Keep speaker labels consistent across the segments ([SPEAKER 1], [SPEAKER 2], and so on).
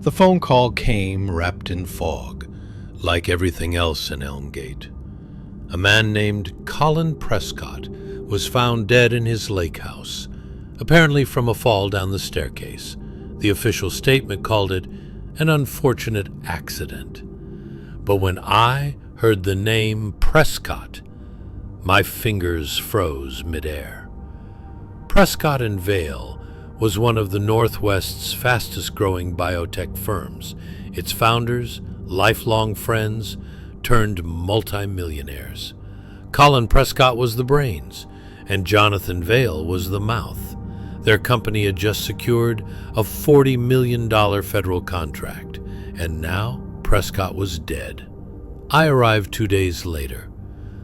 [SPEAKER 1] The phone call came wrapped in fog, like everything else in Elmgate. A man named Colin Prescott was found dead in his lake house, apparently from a fall down the staircase. The official statement called it an unfortunate accident. But when I heard the name Prescott, my fingers froze midair. Prescott & Vale was one of the Northwest's fastest-growing biotech firms. Its founders, lifelong friends, turned multimillionaires. Colin Prescott was the brains, and Jonathan Vale was the mouth. Their company had just secured a $40 million federal contract, and now Prescott was dead. I arrived 2 days later.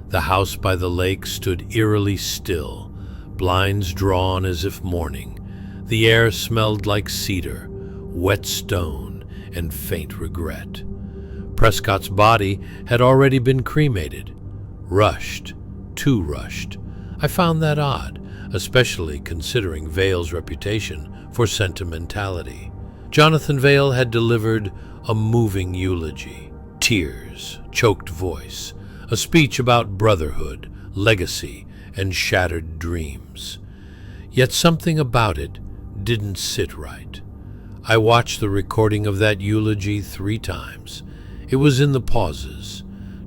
[SPEAKER 1] The house by the lake stood eerily still, blinds drawn as if mourning. The air smelled like cedar, wet stone, and faint regret. Prescott's body had already been cremated. Rushed, too rushed. I found that odd, especially considering Vale's reputation for sentimentality. Jonathan Vale had delivered a moving eulogy. Tears, choked voice, a speech about brotherhood, legacy, and shattered dreams. Yet something about it didn't sit right. I watched the recording of that eulogy 3 times. It was in the pauses,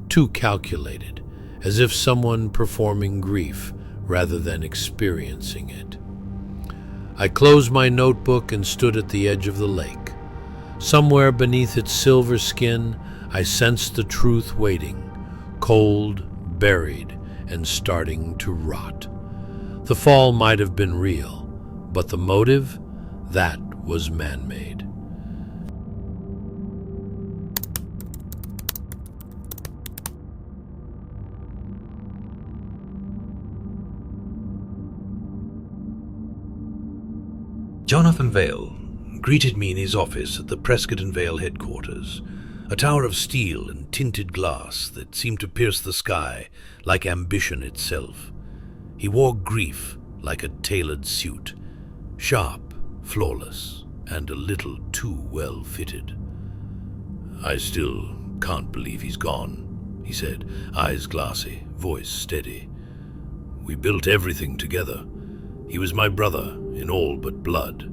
[SPEAKER 1] too calculated, as if someone performing grief rather than experiencing it. I closed my notebook and stood at the edge of the lake. Somewhere beneath its silver skin, I sensed the truth waiting, cold, buried, and starting to rot. The fall might have been real, but the motive, that was man-made.
[SPEAKER 2] Jonathan Vale greeted me in his office at the Prescott & Vale headquarters, a tower of steel and tinted glass that seemed to pierce the sky like ambition itself. He wore grief like a tailored suit, sharp, flawless, and a little too well fitted. "I still can't believe he's gone," he said, eyes glassy, voice steady. "We built everything together. He was my brother in all but blood."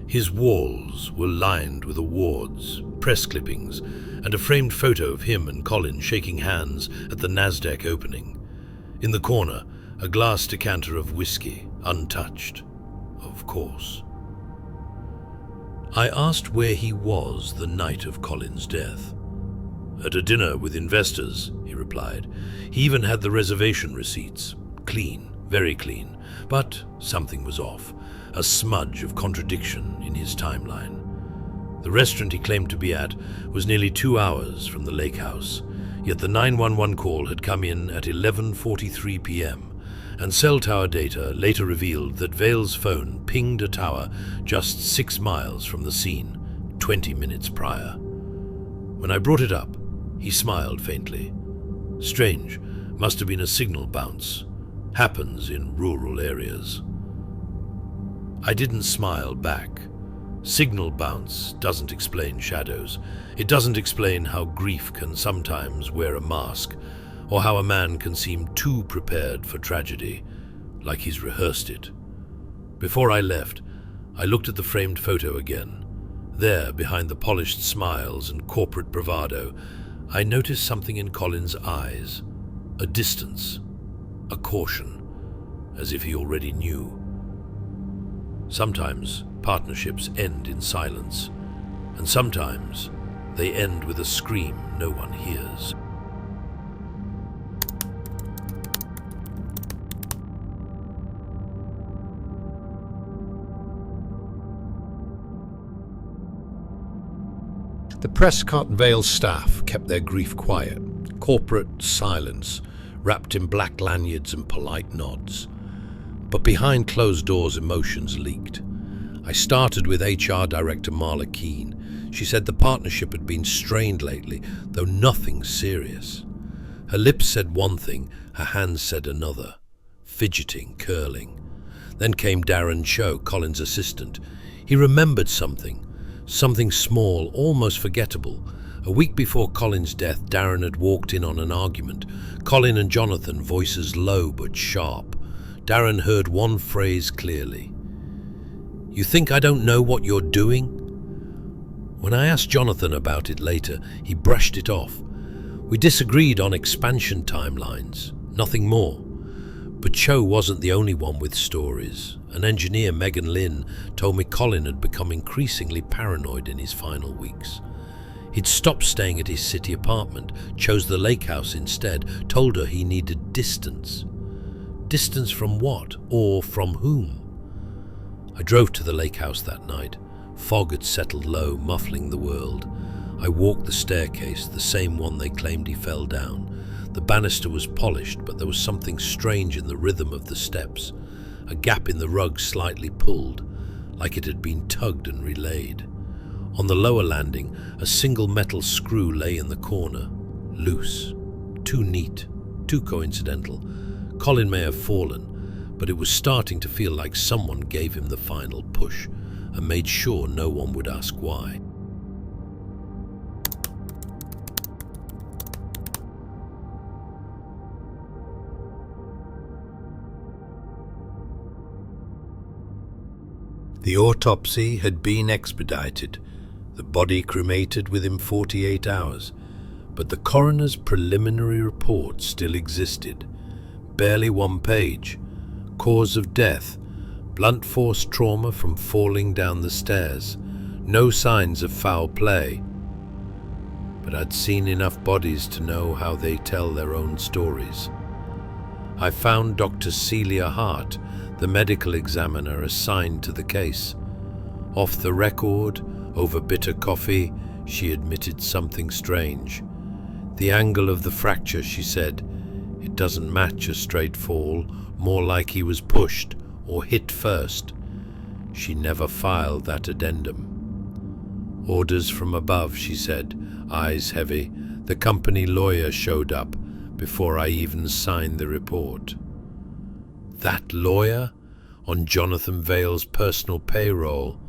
[SPEAKER 2] His walls were lined with awards, press clippings, and a framed photo of him and Colin shaking hands at the NASDAQ opening. In the corner, a glass decanter of whiskey, untouched, of course. I asked where he was the night of Colin's death. "At a dinner with investors," he replied. "He even had the reservation receipts. Clean, very clean. But something was off, a smudge of contradiction in his timeline. The restaurant he claimed to be at was nearly 2 hours from the lake house, yet the 911 call had come in at 11:43 p.m., and cell tower data later revealed that Vale's phone pinged a tower just 6 miles from the scene, 20 minutes prior. When I brought it up, he smiled faintly. Strange, must have been a signal bounce. Happens in rural areas. I didn't smile back. Signal bounce doesn't explain shadows. It doesn't explain how grief can sometimes wear a mask, or how a man can seem too prepared for tragedy, like he's rehearsed it. Before I left, I looked at the framed photo again. There, behind the polished smiles and corporate bravado, I noticed something in Colin's eyes. A distance, a caution, as if he already knew. Sometimes partnerships end in silence, and sometimes they end with a scream no one hears.
[SPEAKER 1] The Prescott & Vale staff kept their grief quiet, corporate silence, wrapped in black lanyards and polite nods. But behind closed doors, emotions leaked. I started with HR Director Marla Keene. She said the partnership had been strained lately, though nothing serious. Her lips said one thing, her hands said another, fidgeting, curling. Then came Darren Cho, Colin's assistant. He remembered something, Something small, almost forgettable. A week before Colin's death, Darren had walked in on an argument. Colin and Jonathan, voices low but sharp. Darren heard one phrase clearly. "You think I don't know what you're doing?" When I asked Jonathan about it later, he brushed it off. We disagreed on expansion timelines, nothing more. But Cho wasn't the only one with stories. An engineer, Megan Lynn, told me Colin had become increasingly paranoid in his final weeks. He'd stopped staying at his city apartment, chose the lake house instead, told her he needed distance. Distance from what, or from whom? I drove to the lake house that night. Fog had settled low, muffling the world. I walked the staircase, the same one they claimed he fell down. The banister was polished, but there was something strange in the rhythm of the steps. A gap in the rug slightly pulled, like it had been tugged and relayed. On the lower landing, a single metal screw lay in the corner, loose. Too neat, too coincidental. Colin may have fallen, but it was starting to feel like someone gave him the final push and made sure no one would ask why.
[SPEAKER 2] The autopsy had been expedited, the body cremated within 48 hours, but the coroner's preliminary report still existed. Barely one page. Cause of death: blunt force trauma from falling down the stairs. No signs of foul play. But I'd seen enough bodies to know how they tell their own stories. I found Dr. Celia Hart, the medical examiner assigned to the case. Off the record, over bitter coffee, she admitted something strange. The angle of the fracture, she said, it doesn't match a straight fall, more like he was pushed or hit first. She never filed that addendum. Orders from above, she said, eyes heavy. The company lawyer showed up before I even signed the report. That lawyer? On Jonathan Vale's personal payroll.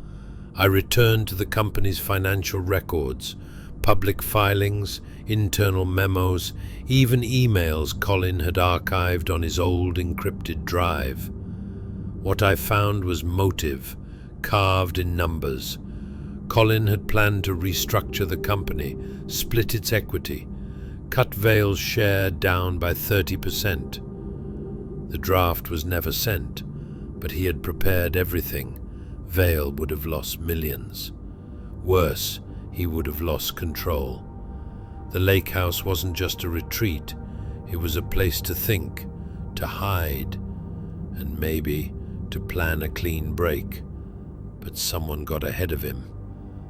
[SPEAKER 2] I returned to the company's financial records, public filings, internal memos, even emails Colin had archived on his old encrypted drive. What I found was motive, carved in numbers. Colin had planned to restructure the company, split its equity, cut Vale's share down by 30%. The draft was never sent, but he had prepared everything. Vale would have lost millions. Worse, he would have lost control. The lake house wasn't just a retreat, it was a place to think, to hide, and maybe to plan a clean break. But someone got ahead of him.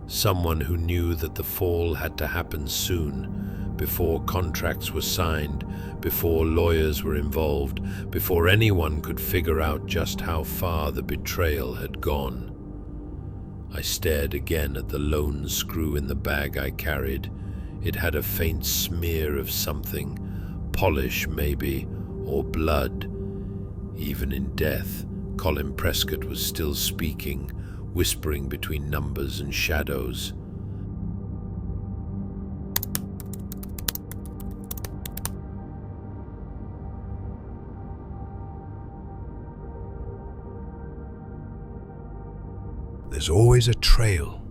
[SPEAKER 2] Someone who knew that the fall had to happen soon, before contracts were signed, before lawyers were involved, before anyone could figure out just how far the betrayal had gone. I stared again at the lone screw in the bag I carried. It had a faint smear of something, polish maybe, or blood. Even in death, Colin Prescott was still speaking, whispering between numbers and shadows. There's always a trail.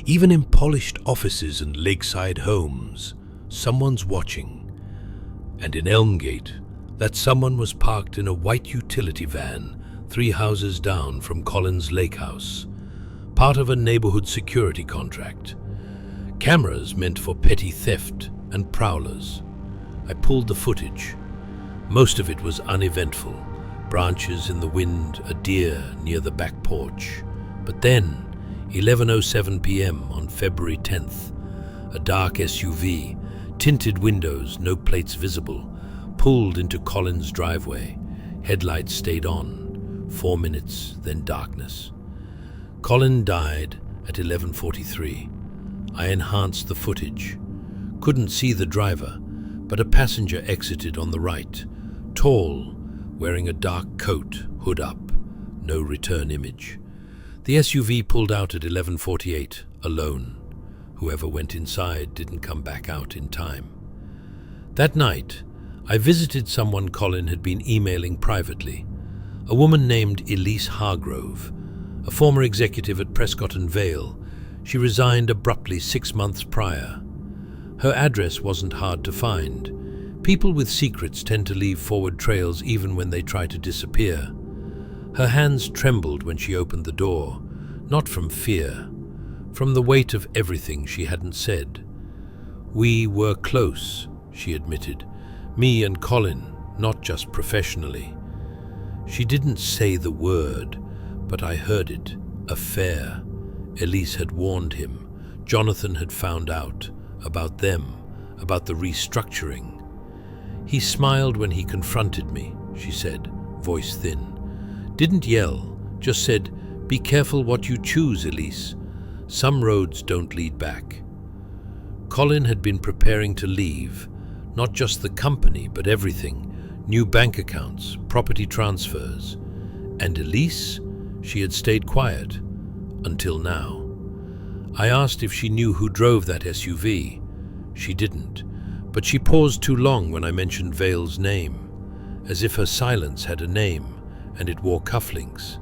[SPEAKER 2] Even in polished offices and lakeside homes, someone's watching. And in Elmgate, that someone was parked in a white utility van 3 houses down from Colin's lake house, part of a neighborhood security contract. Cameras meant for petty theft and prowlers. I pulled the footage. Most of it was uneventful. Branches in the wind, a deer near the back porch. But then, 11:07 p.m. on February 10th, a dark SUV, tinted windows, no plates visible, pulled into Colin's driveway. Headlights stayed on. 4 minutes, then darkness. Colin died at 11:43. I enhanced the footage. Couldn't see the driver, but a passenger exited on the right, tall, wearing a dark coat, hood up. No return image. The SUV pulled out at 11:48.
[SPEAKER 1] alone. Whoever went inside didn't come back out in time. That night, I visited someone Colin had been emailing privately, a woman named Elise Hargrove, a former executive at Prescott and Vale. She resigned abruptly 6 months prior. Her address wasn't hard to find. People with secrets tend to leave forward trails even when they try to disappear. Her hands trembled when she opened the door, not from fear, from the weight of everything she hadn't said. "We were close," she admitted. "Me and Colin, not just professionally." She didn't say the word, but I heard it. Affair. Elise had warned him. Jonathan had found out. About them. About the restructuring. "He smiled when he confronted me," she said, voice thin. "Didn't yell, just said, 'Be careful what you choose, Elise. Some roads don't lead back.'" Colin had been preparing to leave, not just the company, but everything. New bank accounts, property transfers. And Elise? She had stayed quiet. Until now. I asked if she knew who drove that SUV. She didn't, but she paused too long when I mentioned Vale's name, as if her silence had a name, and it wore cufflinks.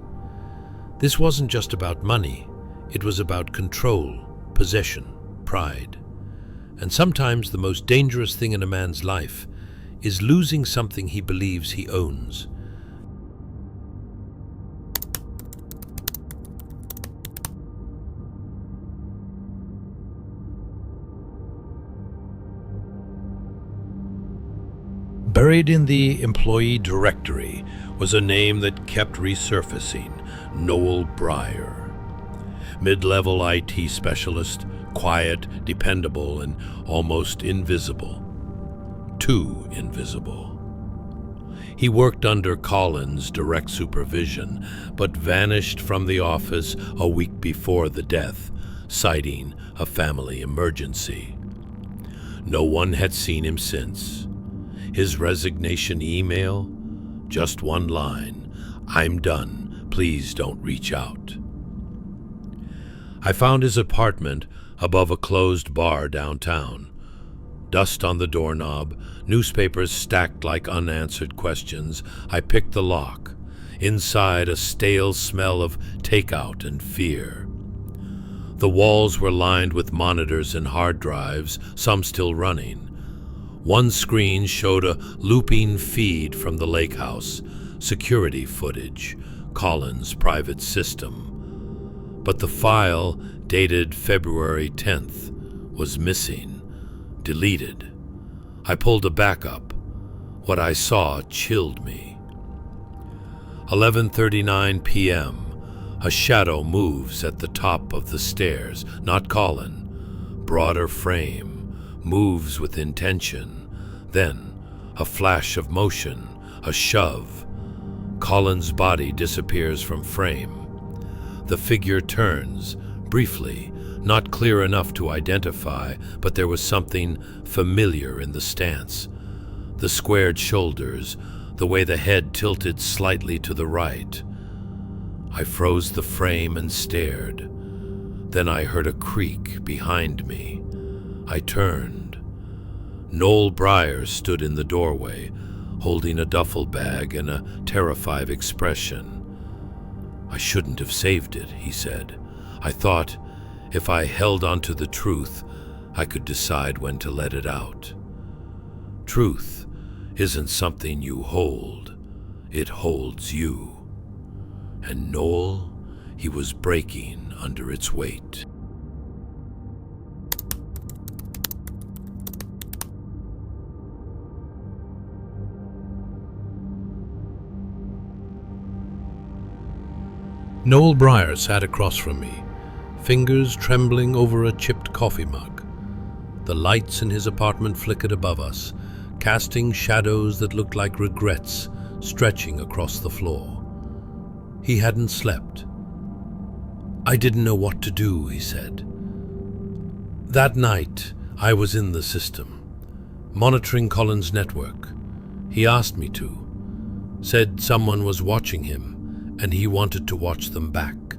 [SPEAKER 1] This wasn't just about money. It was about control, possession, pride. And sometimes the most dangerous thing in a man's life is losing something he believes he owns. Buried in the employee directory was a name that kept resurfacing: Noel Breyer. Mid-level IT specialist, quiet, dependable, and almost invisible. Too invisible. He worked under Colin's direct supervision, but vanished from the office a week before the death, citing a family emergency. No one had seen him since. His resignation email? Just one line: "I'm done. Please don't reach out." I found his apartment above a closed bar downtown. Dust on the doorknob, newspapers stacked like unanswered questions. I picked the lock. Inside, a stale smell of takeout and fear. The walls were lined with monitors and hard drives, some still running. One screen showed a looping feed from the lake house, security footage, Colin's private system. But the file, dated February 10th, was missing, deleted. I pulled a backup. What I saw chilled me. 11:39 p.m. A shadow moves at the top of the stairs, not Colin. Broader frame. Moves with intention. Then, a flash of motion, a shove. Colin's body disappears from frame. The figure turns, briefly, not clear enough to identify, but there was something familiar in the stance. The squared shoulders, the way the head tilted slightly to the right. I froze the frame and stared. Then I heard a creak behind me. I turned. Noel Breyer stood in the doorway, holding a duffel bag and a terrified expression. "I shouldn't have saved it," he said. "I thought if I held onto the truth, I could decide when to let it out. Truth isn't something you hold. It holds you." And Noel, he was breaking under its weight. Noel Breyer sat across from me, fingers trembling over a chipped coffee mug. The lights in his apartment flickered above us, casting shadows that looked like regrets stretching across the floor. He hadn't slept. "I didn't know what to do," he said. "That night, I was in the system, monitoring Colin's network. He asked me to. Said someone was watching him, and he wanted to watch them back."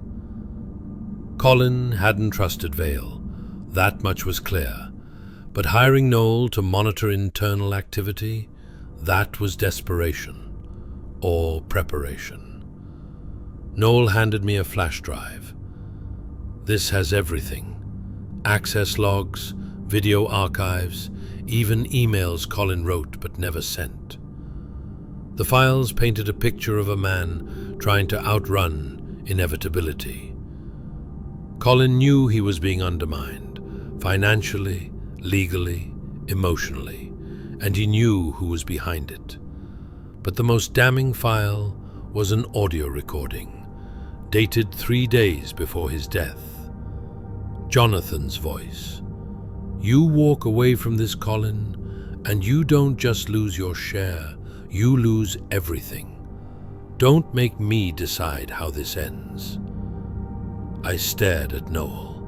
[SPEAKER 1] Colin hadn't trusted Vale, that much was clear, but hiring Noel to monitor internal activity, that was desperation, or preparation. Noel handed me a flash drive. This has everything: access logs, video archives, even emails Colin wrote but never sent. The files painted a picture of a man trying to outrun inevitability. Colin knew he was being undermined, financially, legally, emotionally, and he knew who was behind it. But the most damning file was an audio recording, dated 3 days before his death. Jonathan's voice. "You walk away from this, Colin, and you don't just lose your share, you lose everything. Don't make me decide how this ends." I stared at Noel.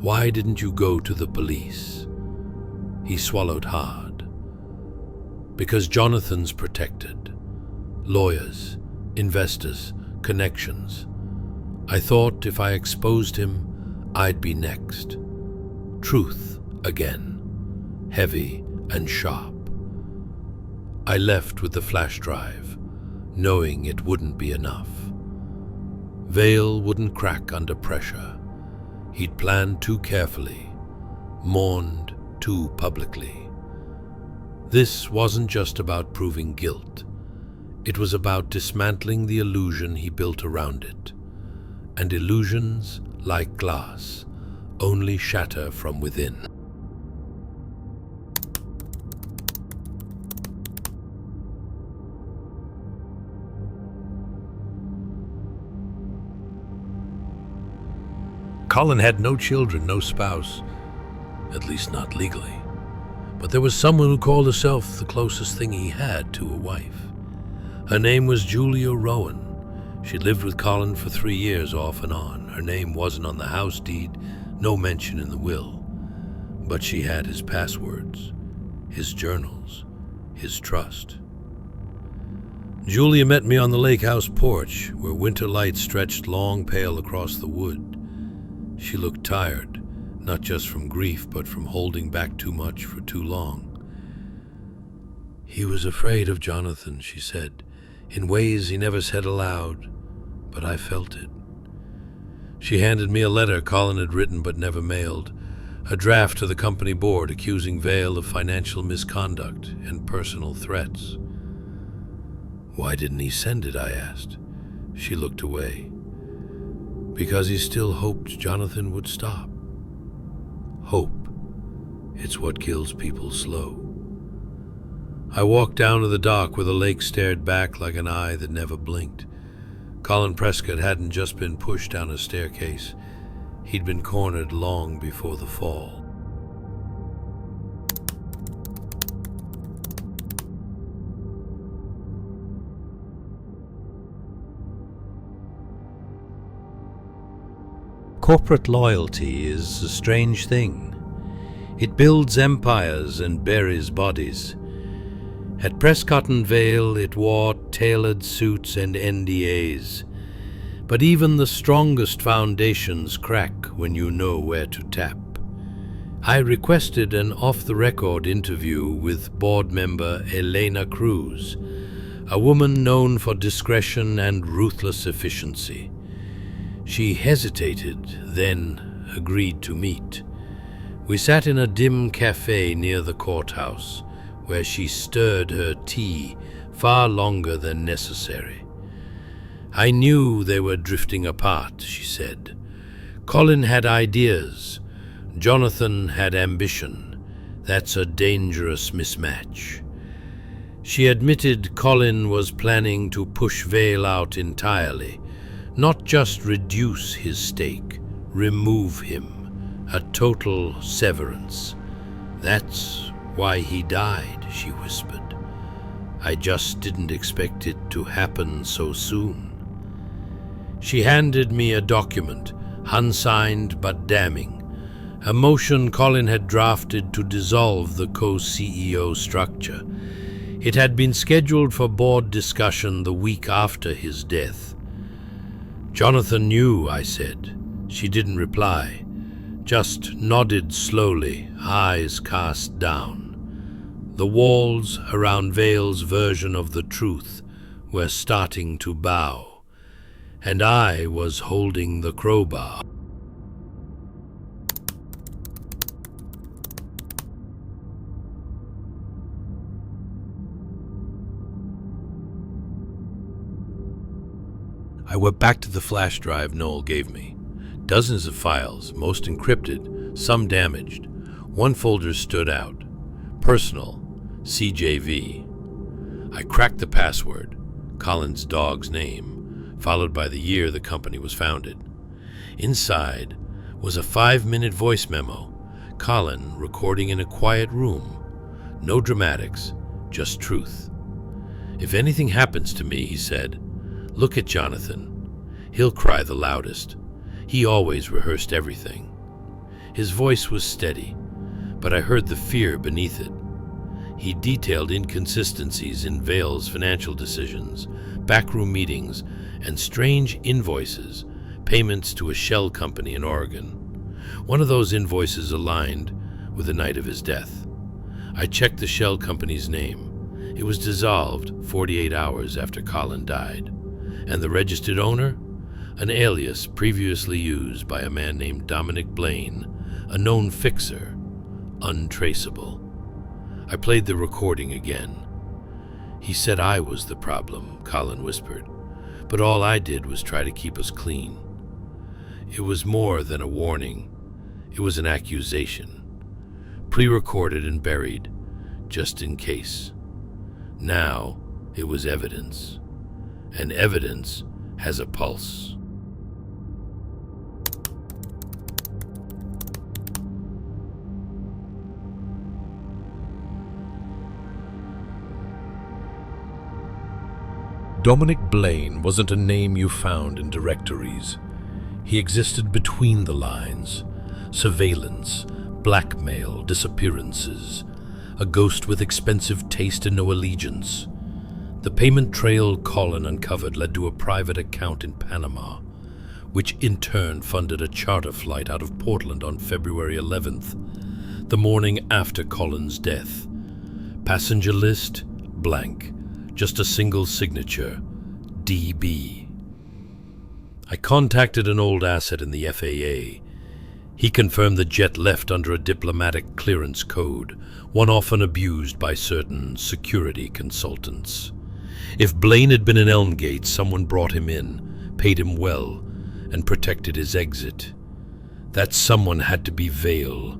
[SPEAKER 1] "Why didn't you go to the police?" He swallowed hard. "Because Jonathan's protected. Lawyers, investors, connections. I thought if I exposed him, I'd be next. Truth again, heavy and sharp." I left with the flash drive, knowing it wouldn't be enough. Vale wouldn't crack under pressure. He'd planned too carefully, mourned too publicly. This wasn't just about proving guilt. It was about dismantling the illusion he built around it. And illusions, like glass, only shatter from within.
[SPEAKER 2] Colin had no children, no spouse, at least not legally. But there was someone who called herself the closest thing he had to a wife. Her name was Julia Rowan. She lived with Colin for 3 years off and on. Her name wasn't on the house deed, no mention in the will. But she had his passwords, his journals, his trust. Julia met me on the lake house porch, where winter light stretched long pale across the wood. She looked tired, not just from grief, but from holding back too much for too long. "He was afraid of Jonathan," she said, in ways he never said aloud, but I felt it. She handed me a letter Colin had written but never mailed, a draft to the company board accusing Vale of financial misconduct and personal threats. "Why didn't he send it?" I asked. She looked away. "Because he still hoped Jonathan would stop. Hope. It's what kills people slow." I walked down to the dock where the lake stared back like an eye that never blinked. Colin Prescott hadn't just been pushed down a staircase. He'd been cornered long before the fall. Corporate loyalty is a strange thing. It builds empires and buries bodies. At Prescott and Vale, it wore tailored suits and NDAs. But even the strongest foundations crack when you know where to tap. I requested an off-the-record interview with board member Elena Cruz, a woman known for discretion and ruthless efficiency. She hesitated, then agreed to meet. We sat in a dim cafe near the courthouse, where she stirred her tea far longer than necessary. "I knew they were drifting apart," she said. "Colin had ideas. Jonathan had ambition. That's a dangerous mismatch." She admitted Colin was planning to push Vale out entirely, not just reduce his stake, remove him, a total severance. "That's why he died," she whispered. "I just didn't expect it to happen so soon." She handed me a document, unsigned but damning, a motion Colin had drafted to dissolve the co-CEO structure. It had been scheduled for board discussion the week after his death. "Jonathan knew," I said.
[SPEAKER 1] She didn't reply, just nodded slowly, eyes cast down. The walls around Vale's version of the truth were starting to bow, and I was holding the crowbar. I went back to the flash drive Noel gave me. Dozens of files, most encrypted, some damaged. One folder stood out. Personal, CJV. I cracked the password, Colin's dog's name, followed by the year the company was founded. Inside was a 5-minute voice memo, Colin recording in a quiet room. No dramatics, just truth. "If anything happens to me," he said, "look at Jonathan. He'll cry the loudest. He always rehearsed everything." His voice was steady, but I heard the fear beneath it. He detailed inconsistencies in Vale's financial decisions, backroom meetings, and strange invoices, payments to a shell company in Oregon. One of those invoices aligned with the night of his death. I checked the shell company's name. It was dissolved 48 hours after Colin died. And the registered owner? An alias previously used by a man named Dominic Blaine, a known fixer, untraceable. I played the recording again. "He said I was the problem," Colin whispered, "but all I did was try to keep us clean." It was more than a warning. It was an accusation, pre-recorded and buried, just in case. Now it was evidence, and evidence has a pulse.
[SPEAKER 2] Dominic Blaine wasn't a name you found in directories. He existed between the lines. Surveillance, blackmail, disappearances. A ghost with expensive taste and no allegiance. The payment trail Colin uncovered led to a private account in Panama, which in turn funded a charter flight out of Portland on February 11th, the morning after Colin's death. Passenger list, blank. Just a single signature, DB. I contacted an old asset in the FAA. He confirmed the jet left under a diplomatic clearance code, one often abused by certain security consultants. If Blaine had been in Elmgate, someone brought him in, paid him well, and protected his exit. That someone had to be Vale.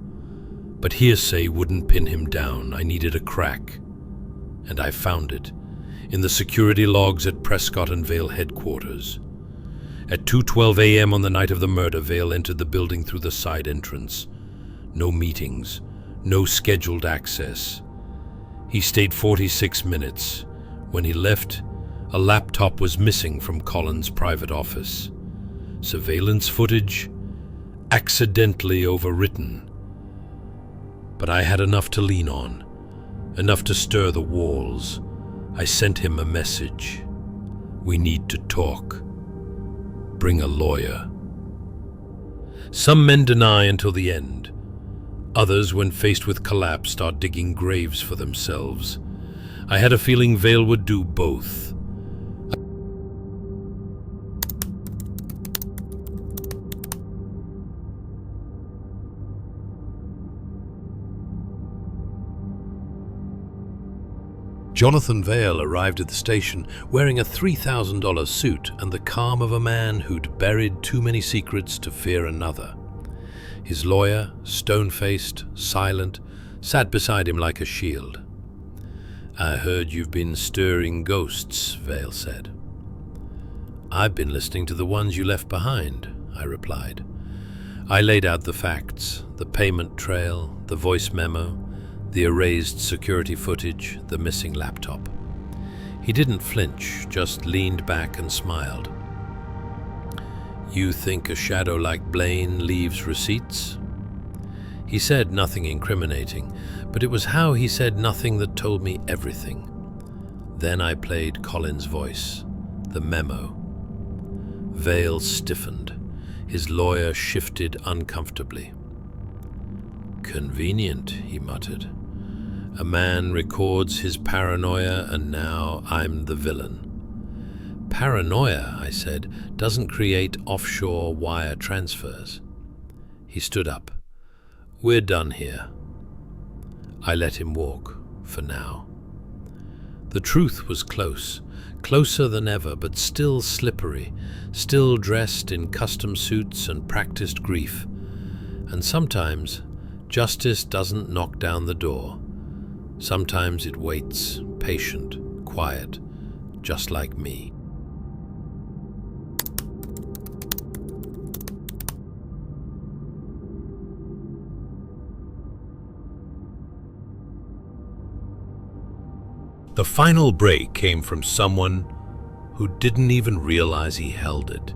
[SPEAKER 2] But hearsay wouldn't pin him down. I needed a crack. And I found it. In the security logs at Prescott and Vale headquarters. At 2:12 a.m. on the night of the murder, Vale entered the building through the side entrance. No meetings, no scheduled access. He stayed 46 minutes. When he left, a laptop was missing from Colin's private office. Surveillance footage, accidentally overwritten. But I had enough to lean on, enough to stir the walls. I sent him a message. "We need to talk. Bring a lawyer." Some men deny until the end. Others, when faced with collapse, start digging graves for themselves. I had a feeling Vale would do both. Jonathan Vale arrived at the station wearing a $3,000 suit and the calm of a man who'd buried too many secrets to fear another. His lawyer, stone-faced, silent, sat beside him like a shield. "I heard you've been stirring ghosts," Vale said. "I've been listening to the ones you left behind," I replied. I laid out the facts, the payment trail, the voice memo, the erased security footage, the missing laptop. He didn't flinch, just leaned back and smiled. "You think a shadow like Blaine leaves receipts?" He said nothing incriminating, but it was how he said nothing that told me everything. Then I played Colin's voice, the memo. Vale stiffened.
[SPEAKER 1] His lawyer shifted uncomfortably. "Convenient," he muttered. "A man records his paranoia, and now I'm the villain." "Paranoia," I said, "doesn't create offshore wire transfers." He stood up. "We're done here." I let him walk, for now. The truth was close, closer than ever, but still slippery, still dressed in custom suits and practiced grief. And sometimes justice doesn't knock down the door. Sometimes it waits, patient, quiet, just like me. The final break came from someone who didn't even realize he held it.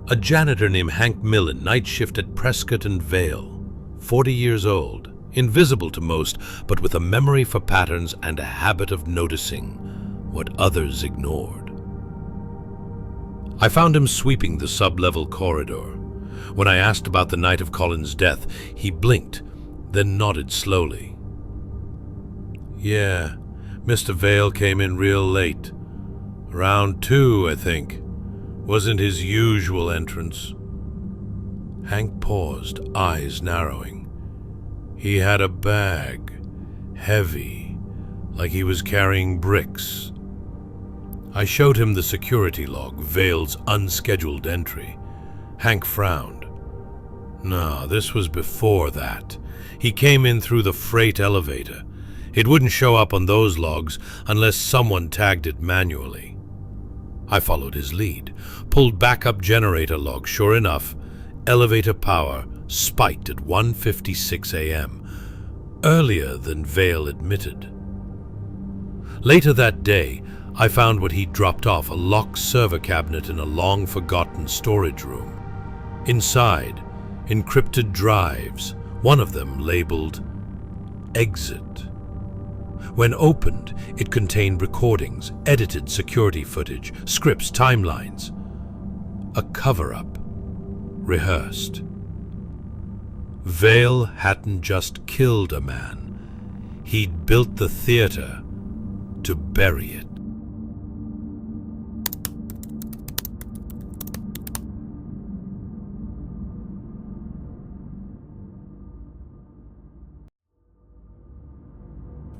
[SPEAKER 1] A janitor named Hank Millen, night shift at Prescott and Vale, 40 years old, invisible to most, but with a memory for patterns and a habit of noticing what others ignored. I found him sweeping the sub-level corridor. When I asked about the night of Colin's death, he blinked, then nodded slowly. "Yeah, Mr. Vale came in real late. Around 2, I think. Wasn't his usual entrance." Hank paused, eyes narrowing. "He had a bag, heavy, like he was carrying bricks." I showed him the security log, Vale's unscheduled entry. Hank frowned. "No, this was before that. He came in through the freight elevator. It wouldn't show up on those logs unless someone tagged it manually." I followed his lead, pulled backup generator log. Sure enough, elevator power spiked at 1:56 a.m., earlier than Vale admitted. Later that day, I found what he'd dropped off, a locked server cabinet in a long-forgotten storage room. Inside, encrypted drives, one of them labeled Exit. When opened, it contained recordings, edited security footage, scripts, timelines. A cover-up, rehearsed. Vale hadn't just killed a man. He'd built the theater to bury it.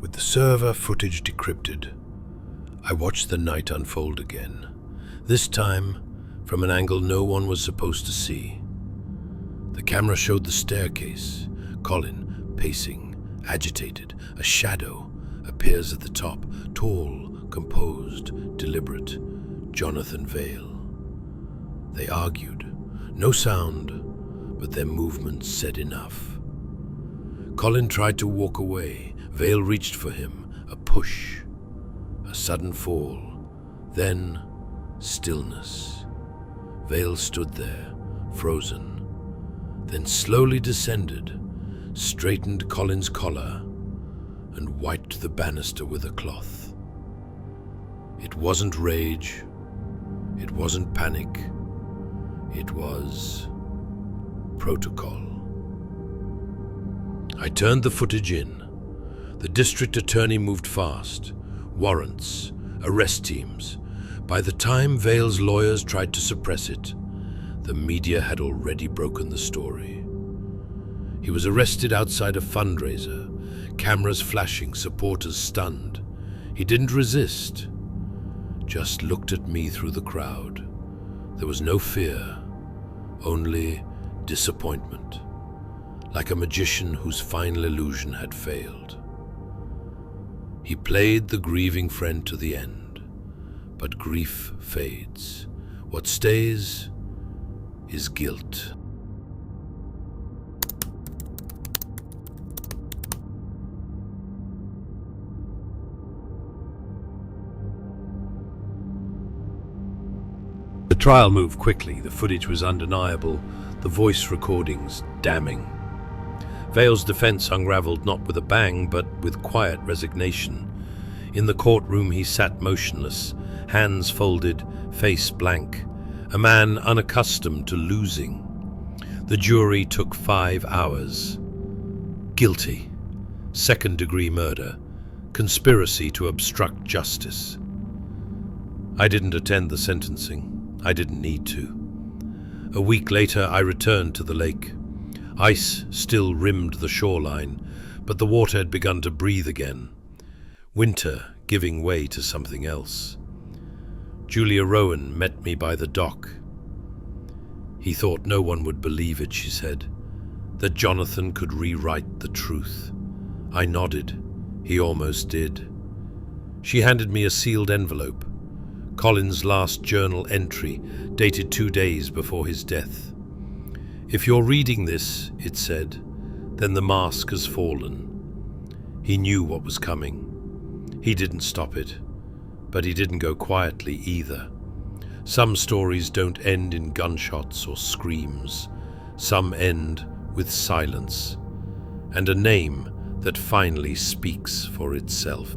[SPEAKER 1] With the server footage decrypted, I watched the night unfold again, this time from an angle no one was supposed to see. The camera showed the staircase, Colin pacing, agitated. A shadow appears at the top, tall, composed, deliberate. Jonathan Vale. They argued. No sound, but their movements said enough. Colin tried to walk away. Vale reached for him, a push, a sudden fall, then stillness. Vale stood there, frozen, then slowly descended, straightened Colin's collar, and wiped the banister with a cloth. It wasn't rage, it wasn't panic, it was protocol. I turned the footage in. The district attorney moved fast. Warrants, arrest teams. By the time Vale's lawyers tried to suppress it, the media had already broken the story. He was arrested outside a fundraiser, cameras flashing, supporters stunned. He didn't resist, just looked at me through the crowd. There was no fear, only disappointment, like a magician whose final illusion had failed. He played the grieving friend to the end, but grief fades. What stays is guilt. The trial moved quickly. The footage was undeniable, the voice recordings damning. Vale's defense unraveled not with a bang, but with quiet resignation. In the courtroom he sat motionless, hands folded, face blank, a man unaccustomed to losing. The jury took 5 hours. Guilty. Second-degree murder. Conspiracy to obstruct justice. I didn't attend the sentencing. I didn't need to. A week later, I returned to the lake. Ice still rimmed the shoreline, but the water had begun to breathe again. Winter giving way to something else. Julia Rowan met me by the dock. He thought no one would believe it, she said, that Jonathan could rewrite the truth. I nodded. He almost did. She handed me a sealed envelope, Colin's last journal entry, dated 2 days before his death. If you're reading this, it said, then the mask has fallen. He knew what was coming. He didn't stop it, but he didn't go quietly either. Some stories don't end in gunshots or screams. Some end with silence and a name that finally speaks for itself.